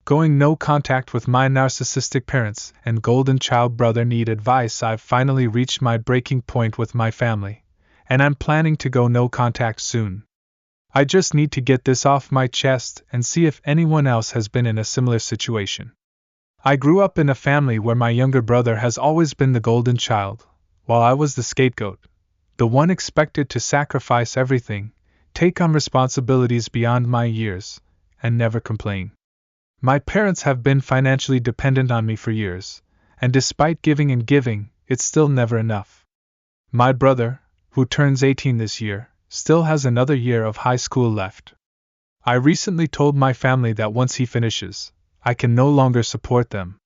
Going no contact with my narcissistic parents and golden child brother need advice. I've finally reached my breaking point with my family, and I'm planning to go no contact soon. I just need to get this off my chest and see if anyone else has been in a similar situation. I grew up in a family where my younger brother has always been the golden child, while I was the scapegoat, the one expected to sacrifice everything, take on responsibilities beyond my years, and never complain. My parents have been financially dependent on me for years, and despite giving and giving, it's still never enough. My brother, who turns 18 this year, still has another year of high school left. I recently told my family that once he finishes, I can no longer support them.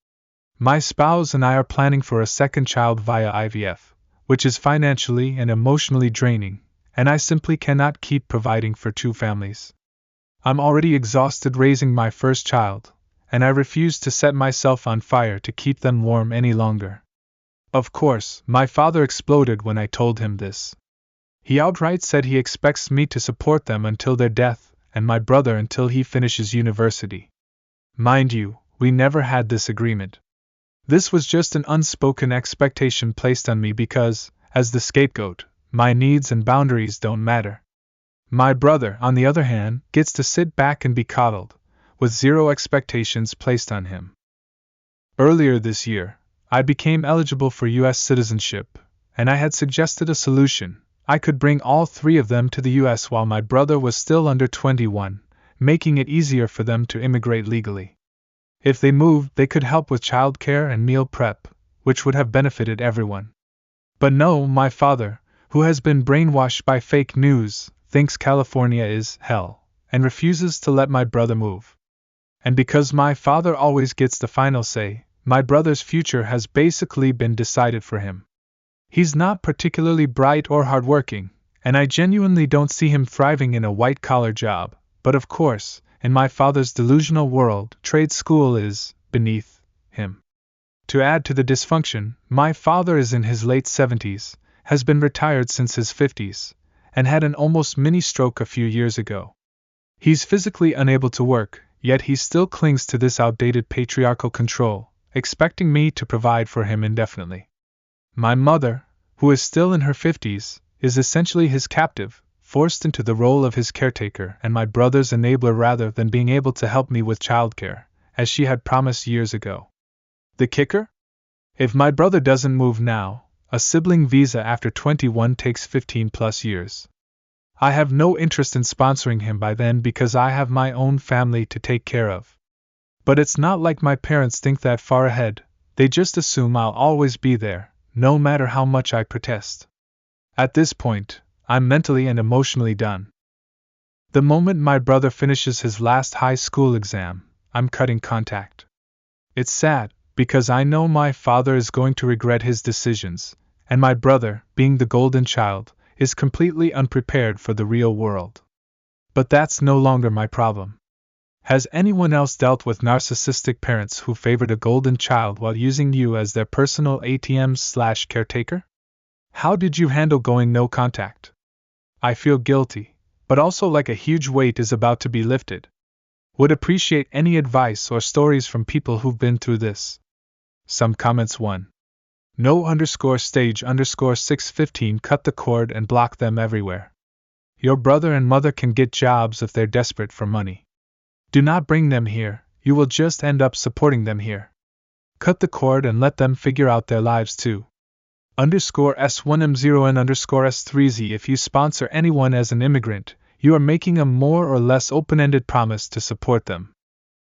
My spouse and I are planning for a second child via IVF, which is financially and emotionally draining, and I simply cannot keep providing for two families. I'm already exhausted raising my first child, and I refuse to set myself on fire to keep them warm any longer. Of course, my father exploded when I told him this. He outright said he expects me to support them until their death, and my brother until he finishes university. Mind you, we never had this agreement. This was just an unspoken expectation placed on me because, as the scapegoat, my needs and boundaries don't matter. My brother, on the other hand, gets to sit back and be coddled, with zero expectations placed on him. Earlier this year, I became eligible for U.S. citizenship, and I had suggested a solution. I could bring all three of them to the U.S. while my brother was still under 21, making it easier for them to immigrate legally. If they moved, they could help with childcare and meal prep, which would have benefited everyone. But no, my father, who has been brainwashed by fake news, thinks California is hell, and refuses to let my brother move. And because my father always gets the final say, my brother's future has basically been decided for him. He's not particularly bright or hardworking, and I genuinely don't see him thriving in a white-collar job, but of course, in my father's delusional world, trade school is beneath him. To add to the dysfunction, my father is in his late 70s, has been retired since his 50s, and had an almost mini-stroke a few years ago. He's physically unable to work, yet he still clings to this outdated patriarchal control, expecting me to provide for him indefinitely. My mother, who is still in her 50s, is essentially his captive, forced into the role of his caretaker and my brother's enabler rather than being able to help me with childcare, as she had promised years ago. The kicker? If my brother doesn't move now, a sibling visa after 21 takes 15+ years. I have no interest in sponsoring him by then because I have my own family to take care of. But it's not like my parents think that far ahead, they just assume I'll always be there, no matter how much I protest. At this point, I'm mentally and emotionally done. The moment my brother finishes his last high school exam, I'm cutting contact. It's sad, because I know my father is going to regret his decisions, and my brother, being the golden child, is completely unprepared for the real world. But that's no longer my problem. Has anyone else dealt with narcissistic parents who favored a golden child while using you as their personal ATM/caretaker? How did you handle going no contact? I feel guilty, but also like a huge weight is about to be lifted. Would appreciate any advice or stories from people who've been through this. Some comments. 1. No_stage_615 cut the cord and block them everywhere. Your brother and mother can get jobs if they're desperate for money. Do not bring them here, you will just end up supporting them here. Cut the cord and let them figure out their lives too. _S1M0N_S3Z If you sponsor anyone as an immigrant, you are making a more or less open-ended promise to support them.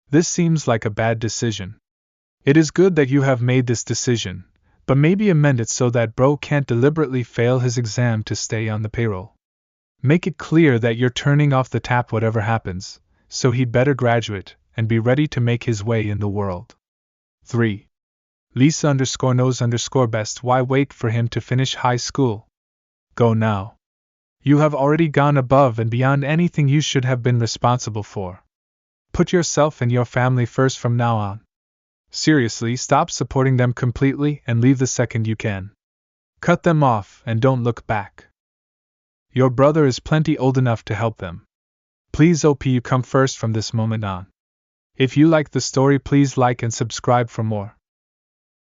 This seems like a bad decision. It is good that you have made this decision, but maybe amend it so that bro can't deliberately fail his exam to stay on the payroll. Make it clear that you're turning off the tap whatever happens, so he'd better graduate and be ready to make his way in the world. 3. Lisa_knows_best Why wait for him to finish high school? Go now. You have already gone above and beyond anything you should have been responsible for. Put yourself and your family first from now on. Seriously, stop supporting them completely and leave the second you can. Cut them off and don't look back. Your brother is plenty old enough to help them. Please OP you come first from this moment on. If you like the story, please like and subscribe for more.